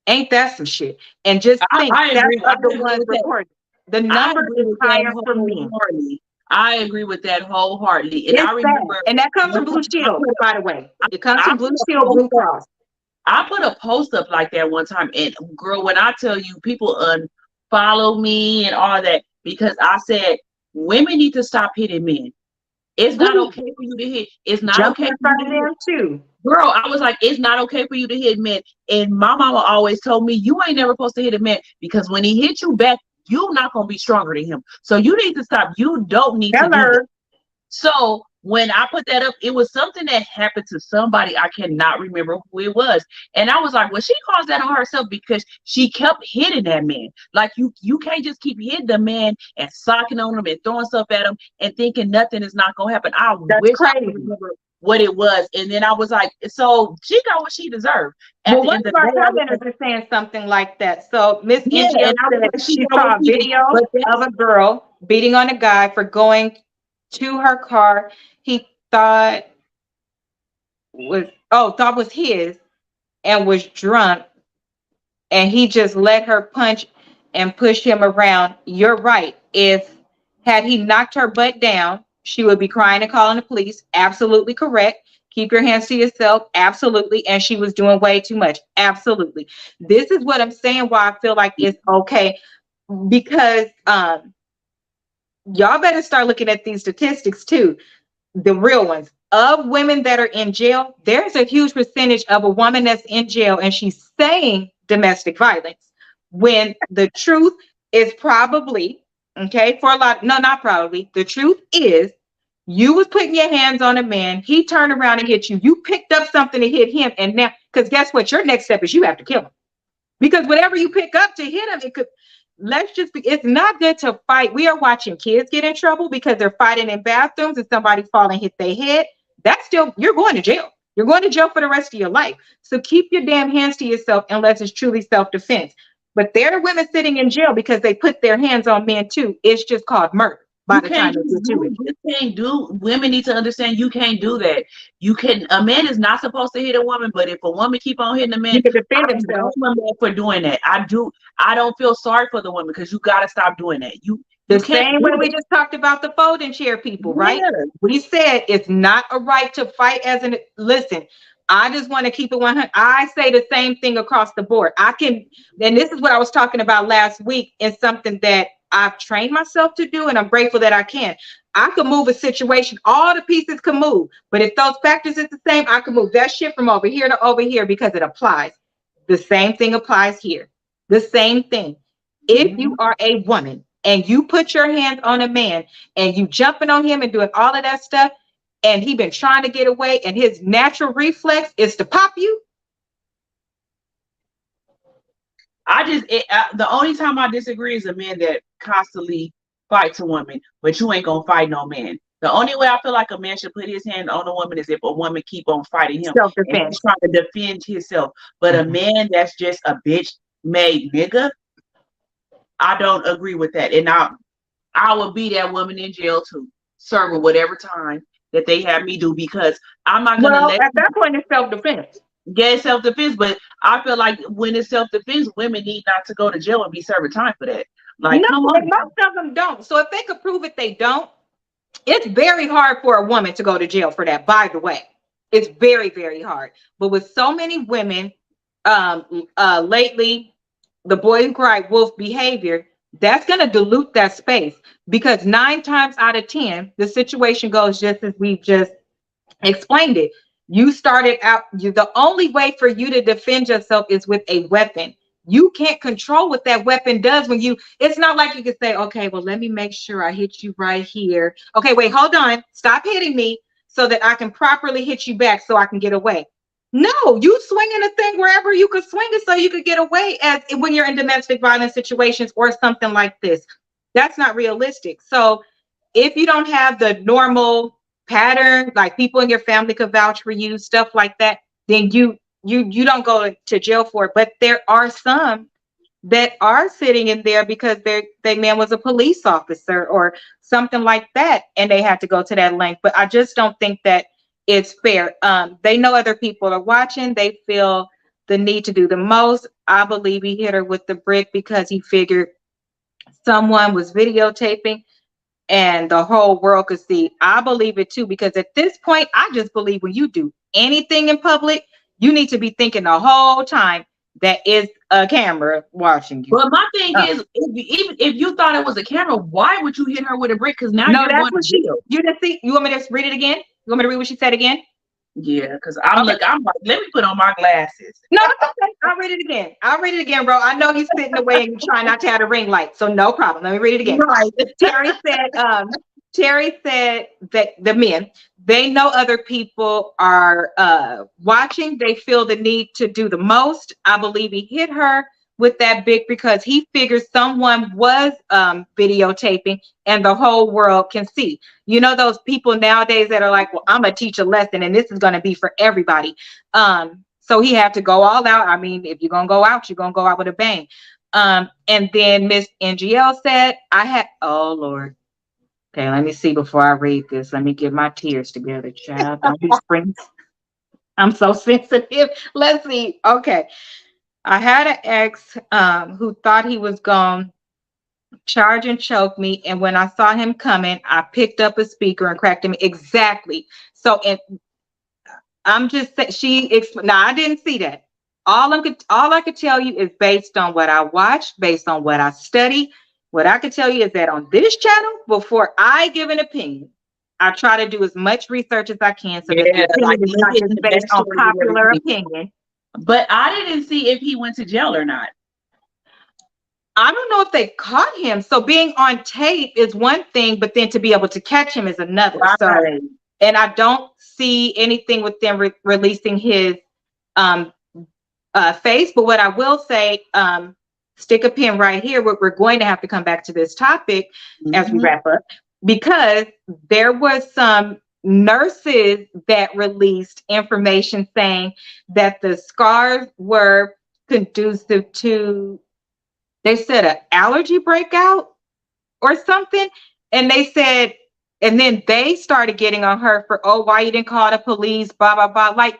Ain't that some shit? And just think, I that's agree. I of the agree ones with that. reported. The I number agree is with that higher for men. wholeheartedly. I agree with that wholeheartedly. And It's I sad. remember And that comes one from Blue time Shield, by the way. It comes I from Blue put a Shield, post Blue up. Cross. I put a post up like that one time, and girl, when I tell you, people unfollow me and all that because I said women need to stop hitting men. It's not Please, okay for you to hit. It's not jump okay in for you front to of hit. them too. Girl, I was like, it's not okay for you to hit men. And my mama always told me, you ain't never supposed to hit a man, because when he hit you back, you're not gonna be stronger than him. So you need to stop. You don't need to Tell do that. her. So when I put that up, it was something that happened to somebody. I cannot remember who it was. And I was like, well, she caused that on herself because she kept hitting that man. Like you can't just keep hitting the man and socking on him and throwing stuff at him and thinking nothing is not gonna happen. I That's wish I crazy. could remember what it was. And then I was like, so she got what she deserved. At Well, the one end of of the our day, I was like, commenters is saying something like that. So Miss yeah, NGO and I was said like, she she got what saw a she did. video But of that's a girl beating on a guy for going to her car. He thought was his, and was drunk, and he just let her punch and push him around. You're right. If had he knocked her butt down, she would be crying and calling the police. Absolutely correct. Keep your hands to yourself. Absolutely. And she was doing way too much. Absolutely. This is what I'm saying, why I feel like it's okay, because y'all better start looking at these statistics too, the real ones of women that are in jail. There's a huge percentage of a woman that's in jail and she's saying domestic violence, when the truth is probably, okay, for a lot, no, not probably, the truth is you was putting your hands on a man, he turned around and hit you, you picked up something to hit him, and now, because guess what, your next step is you have to kill him, because whatever you pick up to hit him, it could, let's just be, it's not good to fight. We are watching kids get in trouble because they're fighting in bathrooms and somebody fall and hit their head. That's still, you're going to jail. You're going to jail for the rest of your life. So keep your damn hands to yourself unless it's truly self-defense. But there are women sitting in jail because they put their hands on men too. It's just called murder by you the can't time they just get to do, it. you can't do, women need to understand you can't do that. You can, a man is not supposed to hit a woman, but if a woman keep on hitting a man, You can I defend don't himself. blame a man for doing that. I don't feel sorry for the woman because you gotta stop doing that. You The can't same do way we that. just talked about the folding chair people, right? Yeah. We said it's not a right to fight as an, listen, I just want to keep it 100. I say the same thing across the board. I can, and this is what I was talking about last week, and something that I've trained myself to do, and I'm grateful that I can. I could move a situation, all the pieces can move, but if those factors is the same, I can move that shit from over here to over here because it applies. The same thing applies here. The same thing. If you Mhm. are a woman and you put your hands on a man and you jumping on him and doing all of that stuff, and he been trying to get away, and his natural reflex is to pop you. The only time I disagree is a man that constantly fights a woman, but you ain't gonna fight no man. The only way I feel like a man should put his hand on a woman is if a woman keep on fighting him and he's Self-defense. trying to defend himself. But a man that's just a bitch made nigga, I don't agree with that. And I would be that woman in jail too, serving whatever time that they have me do, because I'm not gonna Well, let at that point, it's self-defense. get self-defense. But I feel like when it's self-defense, women need not to go to jail and be serving time for that. Like, No, come on. and most of them don't. So if they could prove it, they don't. It's very hard for a woman to go to jail for that, by the way. It's very, very hard. But with so many women lately, the boy who cried wolf behavior, that's going to dilute that space, because 9 times out of 10, the situation goes just as we've just explained it. You started out, the only way for you to defend yourself is with a weapon. You can't control what that weapon does when you, it's not like you can say, okay, well, let me make sure I hit you right here. Okay, wait, hold on. Stop hitting me so that I can properly hit you back so I can get away. No, you swinging a thing wherever you could swing it so you could get away, as when you're in domestic violence situations or something like this. That's not realistic. So if you don't have the normal pattern, like people in your family could vouch for you, stuff like that, then you don't go to jail for it. But there are some that are sitting in there because their man was a police officer or something like that, and they had to go to that length. But I just don't think that it's fair. They know other people are watching. They feel the need to do the most. I believe he hit her with the brick because he figured someone was videotaping and the whole world could see. I believe it too, because at this point, I just believe when you do anything in public, you need to be thinking the whole time that is a camera watching you. But my thing is, even if you thought it was a camera, why would you hit her with a brick? Because now No, you're that's going what to she, jail. you didn't see. You want me to read it again? You want me to read what she said again? Yeah, because I'm Okay. like, let me put on my glasses. No, it's okay. I'll read it again. I'll read it again, bro. I know he's sitting away and you trying not to have a ring light. So no problem. Let me read it again. Right. Terry said, Terry said that the men, they know other people are watching. They feel the need to do the most. I believe he hit her with that big because he figures someone was videotaping and the whole world can see. You know, those people nowadays that are like, well, I'm going to teach a lesson and this is going to be for everybody. So he had to go all out. I mean, if you're going to go out, you're going to go out with a bang. And then Miss NGL said, oh Lord. Okay, let me see before I read this. Let me get my tears together, child. Don't be spring. I'm so sensitive. Let's see. Okay. I had an ex who thought he was going to charge and choke me. And when I saw him coming, I picked up a speaker and cracked him. Exactly. So, and I'm just saying, now I didn't see that. All I could tell you is based on what I watched, based on what I study. What I could tell you is that on this channel, before I give an opinion, I try to do as much research as I can so that the opinion is not just based on popular opinion. But I didn't see if he went to jail or not. I don't know if they caught him. So being on tape is one thing, but then to be able to catch him is another. Right. So, and I don't see anything with them releasing his face. But what I will say, stick a pin right here. We're going to have to come back to this topic as we wrap up, because there was some nurses that released information saying that the scars were conducive to, they said, an allergy breakout or something. And they said, and then they started getting on her for, oh, why you didn't call the police, blah, blah, blah. Like,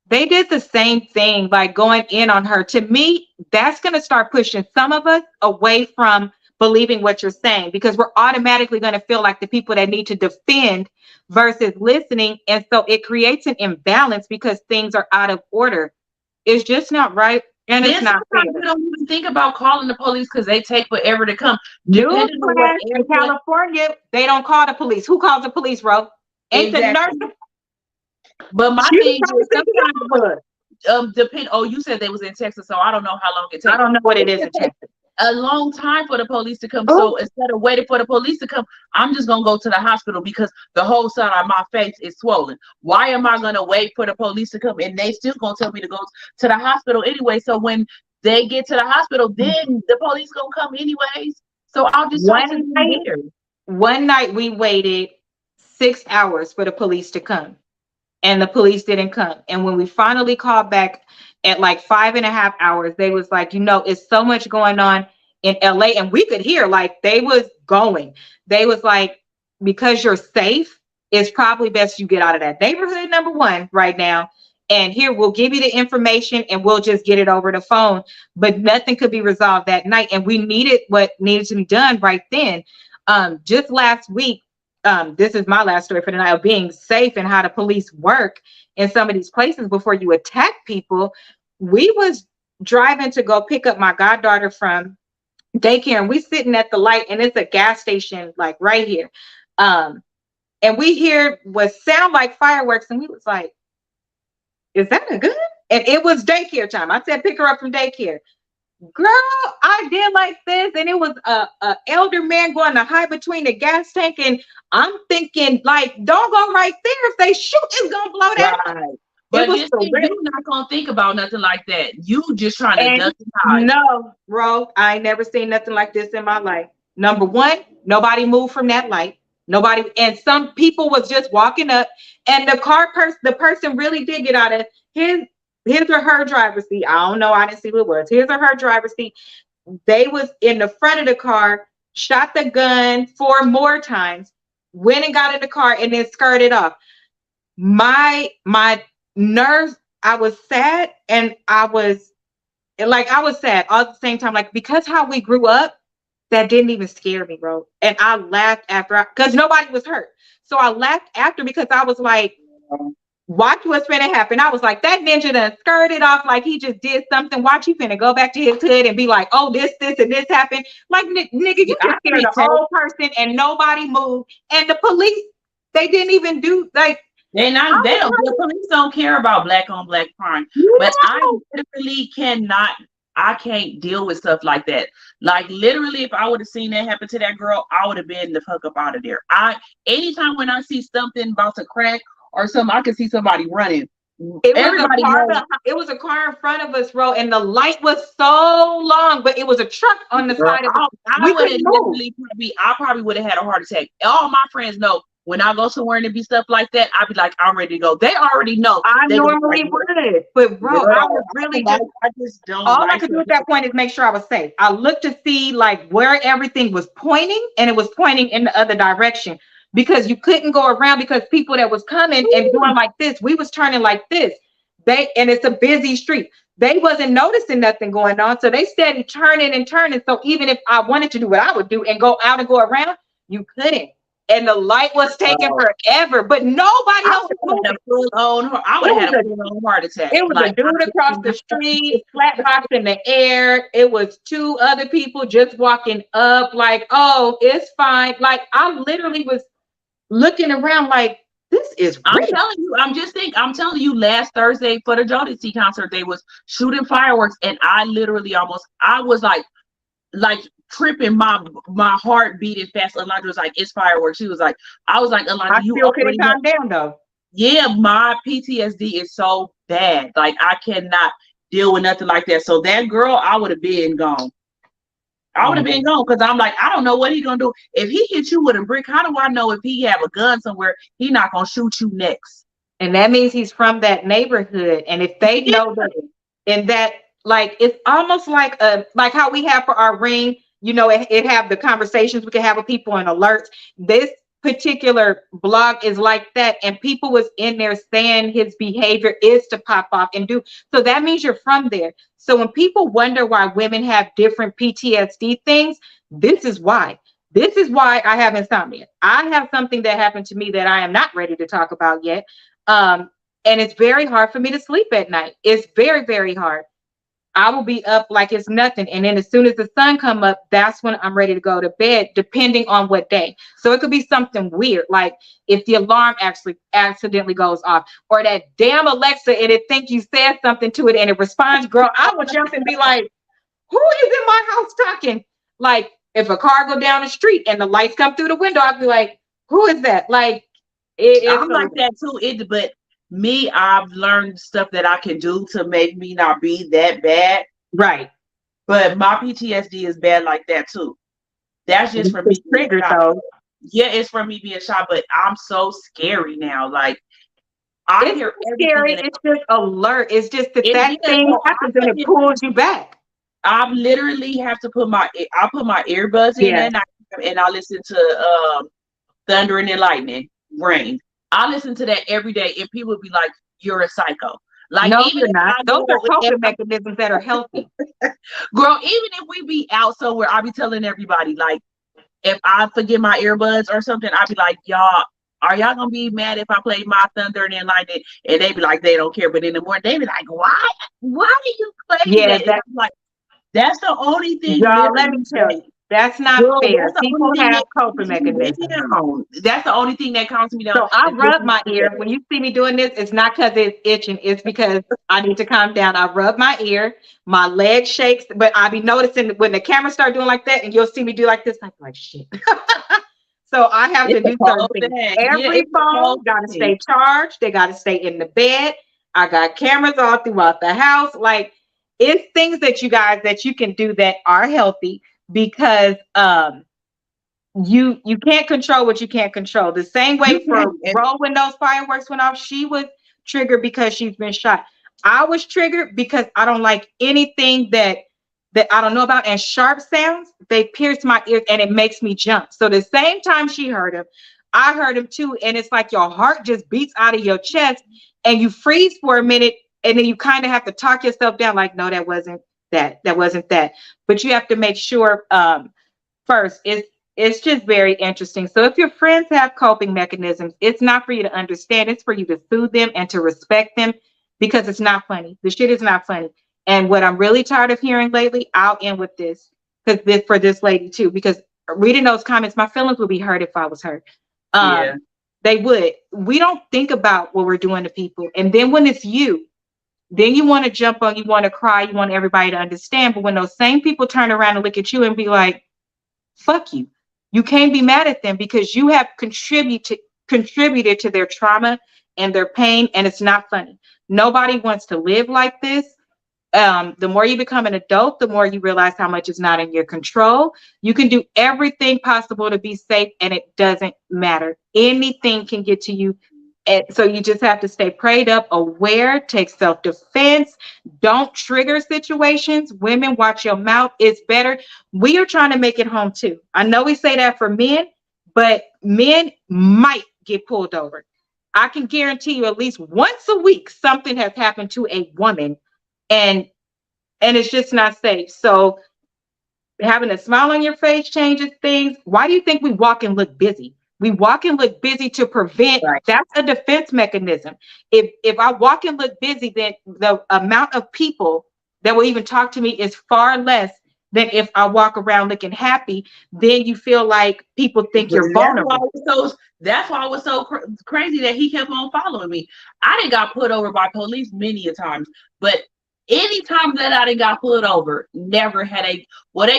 they did the same thing, like going in on her. To me, that's going to start pushing some of us away from believing what you're saying, because we're automatically going to feel like the people that need to defend versus listening. And so it creates an imbalance because things are out of order. It's just not right. And it's not fair. You don't even think about calling the police because they take forever to come. Newsflash, in California, they don't call the police. Who calls the police, bro? Ain't the nurse? But my thing is sometimes depend. Oh, you said they was in Texas, so I don't know how long it takes. I don't know what it is in Texas. A long time for the police to come. So instead of waiting for the police to come, I'm just gonna go to the hospital because the whole side of my face is swollen. Why am I gonna wait for the police to come? And they still gonna tell me to go to the hospital anyway. So when they get to the hospital, then the police gonna come anyways. So I'll just one night we waited 6 hours for the police to come. And the police didn't come. And when we finally called back at like 5.5 hours, they was like, you know, it's so much going on in LA. And we could hear like they was going. They was like, because you're safe, it's probably best you get out of that neighborhood, number one, right now. And here, we'll give you the information and we'll just get it over the phone. But nothing could be resolved that night. And we needed what needed to be done right then. Just last week, this is my last story for the night of being safe and how the police work in some of these places before you attack people. We was driving to go pick up my goddaughter from daycare, and we sitting at the light, and it's a gas station like right here. And we hear what sound like fireworks, and we was like, is that a gun? And it was daycare time. I said, pick her up from daycare. Girl, I did like this, and it was a elder man going to hide between the gas tank, and I'm thinking, like, don't go right there. If they shoot, it's gonna blow that. Right. But you're not gonna think about nothing like that. You just trying to duck and hide. No, bro, I ain't never seen nothing like this in my life. Number one, nobody moved from that light. Nobody, and some people was just walking up, and the person really did get out of his or her driver's seat. I don't know. I didn't see who it was. His or her driver's seat. They was in the front of the car, shot the gun 4 more times, went and got in the car, and then skirted off. My nerves, I was sad, and I was sad all at the same time. Like, because how we grew up, that didn't even scare me, bro. And I laughed after, because nobody was hurt. So I laughed after because I was like, watch what's finna happen. I was like, that ninja done skirted off like he just did something. Watch, he finna go back to his hood and be like, oh, this, and this happened. Like, nigga, you just scared the whole person and nobody moved. And the police, they didn't even do, like, the police don't care about black on black crime. But I literally cannot I can't deal with stuff like that. Like literally, if I would have seen that happen to that girl, I would have been the fuck up out of there. Anytime when I see something about to crack or something, I can see somebody running. Everybody knows. It was a car in front of us, bro, and the light was so long, but it was a truck on the Girl, side of the. I would have literally I probably would have had a heart attack. All my friends know when I go somewhere and it be stuff like that, I'd be like, I'm ready to go. They already know. I normally would, but bro, girl, I was really I just don't. All I could do at that point is make sure I was safe. I looked to see like where everything was pointing, and it was pointing in the other direction because you couldn't go around because people that was coming and doing like this, we was turning like this. And it's a busy street. They wasn't noticing nothing going on, so they steady turning and turning. So even if I wanted to do what I would do and go out and go around, you couldn't. And the light was taking forever, but nobody else was moving. I would have had a full-on heart attack. It was like, a dude across the street, flat box in the air. It was two other people just walking up, like, oh, it's fine. Like, I literally was looking around like, this is real. I'm telling you, last Thursday for the JoJo concert, they was shooting fireworks, and I literally I was like tripping, my heart beating fast. Alondra was like, it's fireworks. She was like, I was like, Alondra, you couldn't calm down though. Yeah, my PTSD is so bad. Like, I cannot deal with nothing like that. So that girl, I would have been gone. I would have been gone because I'm like, I don't know what he's gonna do. If he hits you with a brick, how do I know if he have a gun somewhere, he not gonna shoot you next? And that means he's from that neighborhood. And if they know that, and that, like, it's almost like how we have for our ring, you know, it have the conversations we can have with people and alerts. This particular blog is like that, and people was in there saying his behavior is to pop off and do. So that means you're from there. So when people wonder why women have different PTSD things, this is why. This is why I have insomnia. I have something that happened to me that I am not ready to talk about yet. And it's very hard for me to sleep at night. It's very, very hard. I will be up like it's nothing. And then as soon as the sun come up, that's when I'm ready to go to bed, depending on what day. So it could be something weird, like if the alarm actually accidentally goes off, or that damn Alexa and it think you said something to it and it responds, girl, I would jump and be like, who is in my house talking? Like if a car go down the street and the lights come through the window, I'd be like, who is that? Like I'm like that too. But me, I've learned stuff that I can do to make me not be that bad. Right. But my PTSD is bad like that too. That's just for me. Triggered though. Yeah, it's for me being shot, but I'm so scary now. Like I hear scary. It's just alert. It's just that thing happens and it pulls you back. I literally have to put my earbuds in at night, and I listen to thunder and lightning, rain. I listen to that every day, and people would be like, "You're a psycho." Like, no, you're not. Those are coping mechanisms that are healthy. Girl, even if we be out somewhere, I'll be telling everybody, like, if I forget my earbuds or something, I'll be like, y'all, are y'all gonna be mad if I play my thunder and lightning? And they be like, they don't care. But in the morning, they be like, why do you play that? That's like, that's the only thing. Y'all, let me tell you. That's not fair. People have coping mechanisms. That's the only thing that calms me down. So I rub my ear. When you see me doing this, it's not because it's itching. It's because I need to calm down. I rub my ear. My leg shakes. But I'll be noticing when the camera start doing like that, and you'll see me do like this. I'm like, shit. So I have to do something. Every phone got to stay charged. They got to stay in the bed. I got cameras all throughout the house. Like, it's things that you guys that you can do that are healthy. Because you can't control what you can't control. The same way for Ro, when those fireworks went off, she was triggered because she's been shot. I was triggered because I don't like anything that I don't know about, and sharp sounds, they pierce my ears and it makes me jump. So the same time she heard him, I heard him too, and it's like your heart just beats out of your chest and you freeze for a minute, and then you kind of have to talk yourself down like, no, that wasn't that. But you have to make sure first, it's just very interesting. So if your friends have coping mechanisms, it's not for you to understand, it's for you to soothe them and to respect them, because it's not funny. The shit is not funny. And what I'm really tired of hearing lately, I'll end with this, because for this lady too, because reading those comments, my feelings would be hurt if I was hurt. They would. We don't think about what we're doing to people. And then when it's you, then you want to jump on, you want to cry, you want everybody to understand. But when those same people turn around and look at you and be like, fuck you, you can't be mad at them because you have contributed to their trauma and their pain, and it's not funny. Nobody wants to live like this. The more you become an adult, the more you realize how much is not in your control. You can do everything possible to be safe, and it doesn't matter. Anything can get to you. And so you just have to stay prayed up, aware, take self-defense, don't trigger situations. Women, watch your mouth. It's better. We are trying to make it home too. I know we say that for men, but men might get pulled over. I can guarantee you at least once a week, something has happened to a woman, and it's just not safe. So having a smile on your face changes things. Why do you think we walk and look busy? We walk and look busy to prevent. Right. That's a defense mechanism. If I walk and look busy, then the amount of people that will even talk to me is far less than if I walk around looking happy. Then you feel like people think you're vulnerable. That's why I was so crazy that he kept on following me. I didn't got put over by police many a times, but any time that I didn't got pulled over, never had they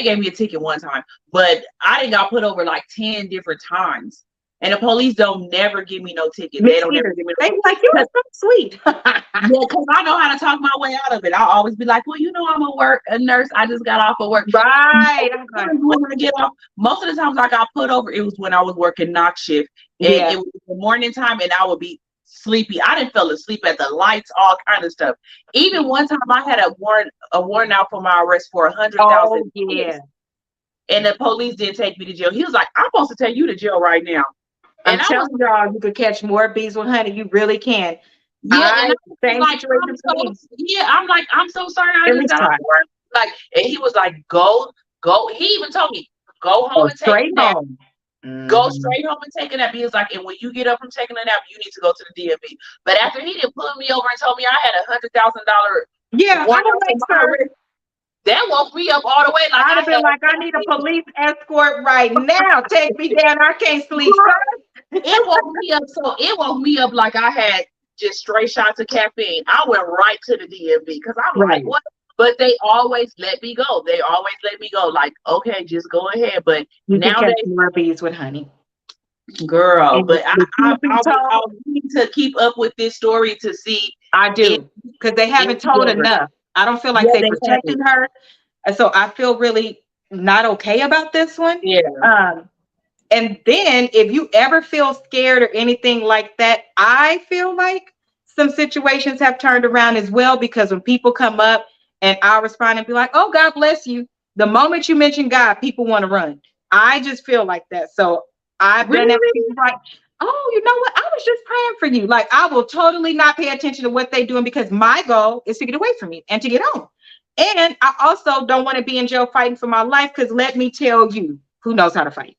gave me a ticket one time, but I didn't got put over like 10 different times. And the police don't never give me no ticket. They don't ever give me no ticket. Like, you are so sweet. Yeah, because I know how to talk my way out of it. I'll always be like, well, you know, I'm a nurse. I just got off of work. Right. When I get off, most of the times I got put over, it was when I was working night shift. And it was the morning time, and I would be sleepy. I didn't fell asleep at the lights, all kind of stuff. Even one time I had a warrant out for my arrest for $100,000. Oh, yeah. And the police didn't take me to jail. He was like, I'm supposed to take you to jail right now. And I'm telling y'all, you could catch more bees with honey. You really can. Yeah, I'm like, I'm so sorry. I just got off work. Like, and he was like, go. He even told me, go home and take a nap. Go straight home and take a nap. He was like, and when you get up from taking a nap, you need to go to the DMV. But after he didn't pull me over and told me I had $100,000, that woke me up all the way. Like, I'd have been like, I need a police escort right now. Take me down. I can't sleep. It woke me up like I had just straight shots of caffeine. I went right to the DMV because I'm like, what? But they always let me go. Like, okay, just go ahead. But nowadays, more bees with honey, girl. But I need to keep up with this story to see. I do, because they haven't told enough. I don't feel like they protected her, and so I feel really not okay about this one. Yeah. And then if you ever feel scared or anything like that, I feel like some situations have turned around as well, because when people come up and I'll respond and be like, oh, God bless you. The moment you mention God, people want to run. I just feel like that. So I've been like, oh, you know what? I was just praying for you. Like, I will totally not pay attention to what they're doing, because my goal is to get away from you and to get home. And I also don't want to be in jail fighting for my life, because let me tell you, who knows how to fight?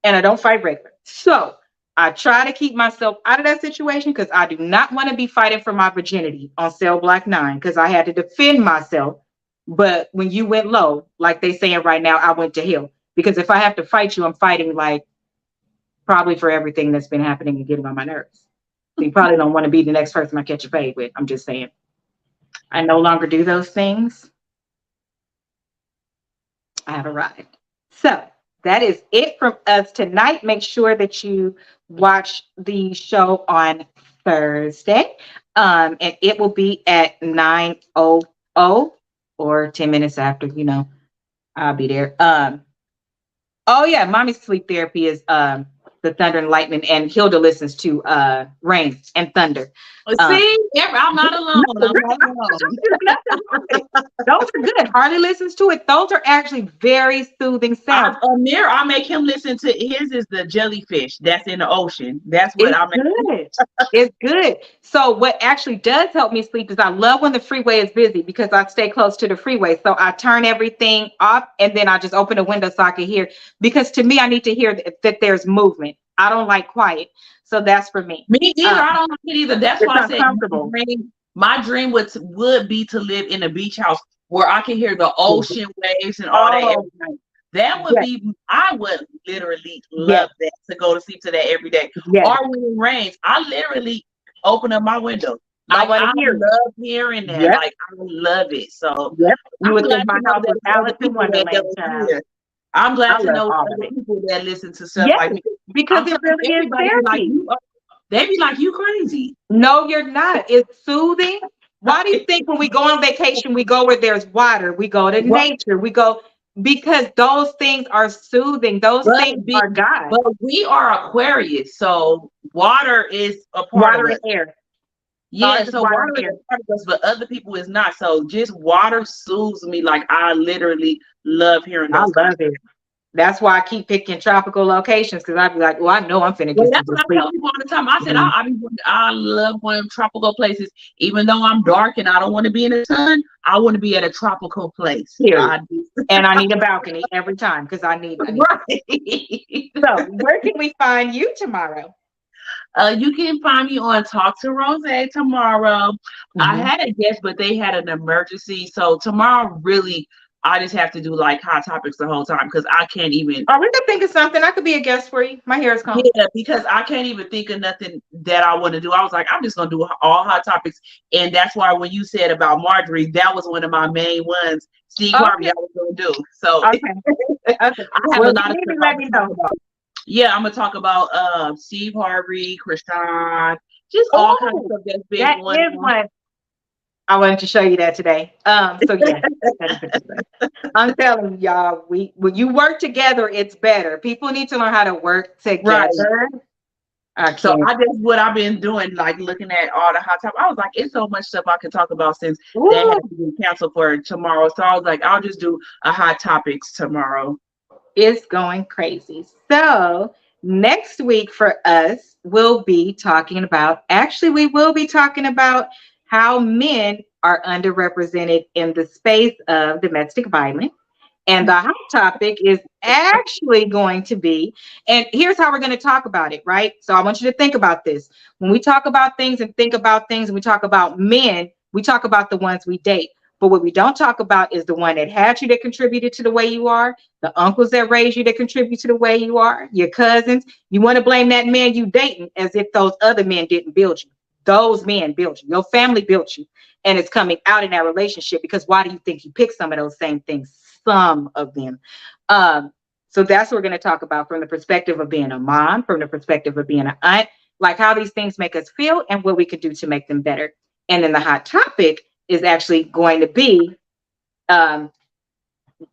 And I don't fight regular. So I try to keep myself out of that situation, because I do not want to be fighting for my virginity on Cell Block 9, because I had to defend myself. But when you went low, like they saying right now, I went to hell. Because if I have to fight you, I'm fighting like probably for everything that's been happening and getting on my nerves. So you probably don't want to be the next person I catch a fade with. I'm just saying. I no longer do those things. I have arrived. So that is it from us tonight. Make sure that you watch the show on Thursday. And it will be at 9:00 or 10 minutes after, you know, I'll be there. Oh yeah, Mommy's sleep therapy is the Thunder and Lightning, and Hilda listens to Rain and Thunder. See, I'm not alone. I'm not alone. Those are good. Harley listens to it. Those are actually very soothing sounds. Amir, I make him listen to his is the jellyfish that's in the ocean. That's what I make. Good. It's good. So what actually does help me sleep is I love when the freeway is busy, because I stay close to the freeway. So I turn everything off, and then I just open the window so I can hear. Because to me, I need to hear that there's movement. I don't like quiet. So that's for me. Me either. I don't like it either. That's why I said my dream would be to live in a beach house where I can hear the ocean waves and all that every night. That would be, I would literally love that, to go to sleep to that every day. Or when it rains, I literally open up my window. I Like, want to I hear it. love hearing that. Yep. Like, I love it. So Yep. You I'm would glad think my to know house that was there's other Alice in people that Wonderland, don't child. hear. I'm I glad to love know all of other it. people that listen to stuff Yes, like me. because I'm it telling really is everybody be like, therapy. they be like, you crazy. No, you're not. It's soothing. Why do you think when we go on vacation, we go where there's water, we go to Right. nature, we go because those things are soothing. Those But, things are God. but we are Aquarius, so water is a part Water of us. and air. Yeah, Ours is so water water and is air. a part of us, but other people is not. So just water soothes me. Like, I literally love hearing I those love conversations. it. That's why I keep picking tropical locations because I'd be like, well, I know I'm finna Well, get some that's what I sleep. tell people all the time. I said, Mhm. I love going to tropical places, even though I'm dark and I don't want to be in the sun. I want to be at a tropical place. Period. I do. And I need a balcony every time because I need. Right. So, where can we find you tomorrow? You can find me on Talk to Rose tomorrow. I Mhm. had a guest, but they had an emergency. So tomorrow, really, I just have to do like hot topics the whole time because I can't even. Oh, we could think of something. I could be a guest for you. My hair is combed. Yeah, because I can't even think of nothing that I want to do. I was like, I'm just gonna do all hot topics, and that's why when you said about Marjorie, that was one of my main ones. Steve Harvey, Okay. I was gonna do. So Okay. Okay. I have Well, a if lot you of need me, stuff I let can me talk know. about. Yeah, I'm gonna talk about Steve Harvey, Krishan, just all kinds of Oh, stuff that's been that going is on. one. I wanted to show you that today. So yeah, I'm telling y'all, when you work together, it's better. People need to learn how to work Right. together. I So can't. I just what I've been doing, like looking at all the hot topics. I was like, it's so much stuff I can talk about since that Ooh, has to be canceled for tomorrow. So I was like, I'll just do a hot topics tomorrow. it's going crazy. So next week for us, we'll be talking about. Actually, we will be talking about how men are underrepresented in the space of domestic violence. And the hot topic is actually going to be, and here's how we're going to talk about it, right? So I want you to think about this. When we talk about things and think about things, and we talk about men, we talk about the ones we date. But what we don't talk about is the one that had you that contributed to the way you are, the uncles that raised you that contribute to the way you are, your cousins. You want to blame that man you dating as if those other men didn't build you. Those men built you. Your family built you. And it's coming out in that relationship because why do you think you pick some of those same things? Some of them. So that's what we're going to talk about from the perspective of being a mom, from the perspective of being an aunt, like how these things make us feel and what we could do to make them better. And then the hot topic is actually going to be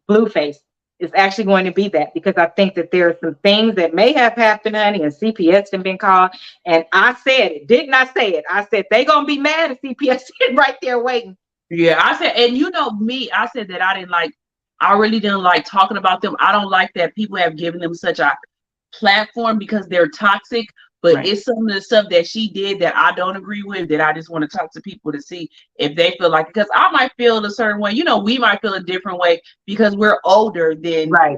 Blueface. It's actually going to be that because I think that there are some things that may have happened, honey, and CPS have been called. And I said it, didn't I say it? I said they're going to be mad at CPS right there waiting. Yeah, I said, and you know me, I said that I really didn't like talking about them. I don't like that people have given them such a platform because they're toxic. But Right. it's some of the stuff that she did that I don't agree with that I just want to talk to people to see if they feel like, because I might feel a certain way. You know, we might feel a different way because we're older than Right.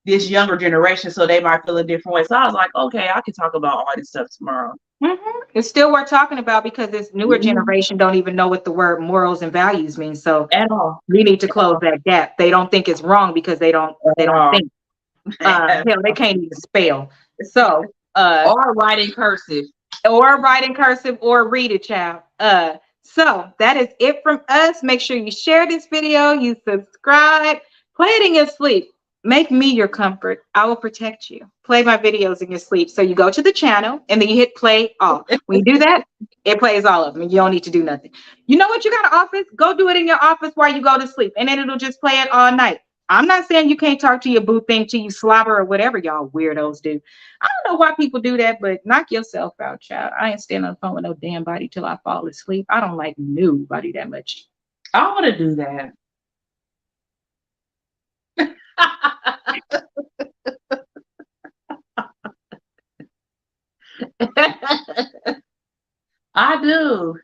this younger generation, so they might feel a different way. So I was like, okay, I can talk about all this stuff tomorrow. Mm-hmm. It's still worth talking about because this newer generation don't even know what the word morals and values mean. So At all. we need to close that gap. They don't think it's wrong because they don't think. Hell, they can't even spell. So or write in cursive. Or write in cursive or read it, child. So that is it from us. Make sure you share this video, you subscribe, play it in your sleep. Make me your comfort. I will protect you. Play my videos in your sleep. So you go to the channel and then you hit play all. When you do that, it plays all of them. You don't need to do nothing. You know what? You got an office. Go do it in your office while you go to sleep. And then it'll just play it all night. I'm not saying you can't talk to your boo thing till you slobber or whatever y'all weirdos do. I don't know why people do that, but knock yourself out, child. I ain't standing on the phone with no damn body till I fall asleep. I don't like nobody that much. I want to do that. I do.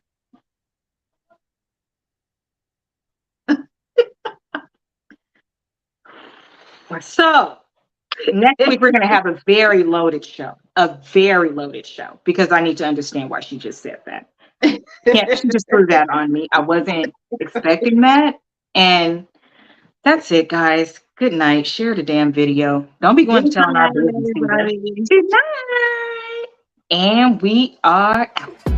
So next week we're going to have a very loaded show, because I need to understand why she just said that. Yeah, she just threw that on me. I wasn't expecting that. And that's it, guys. Good night. Share the damn video. Don't be going to telling our business. Good night. And we are out.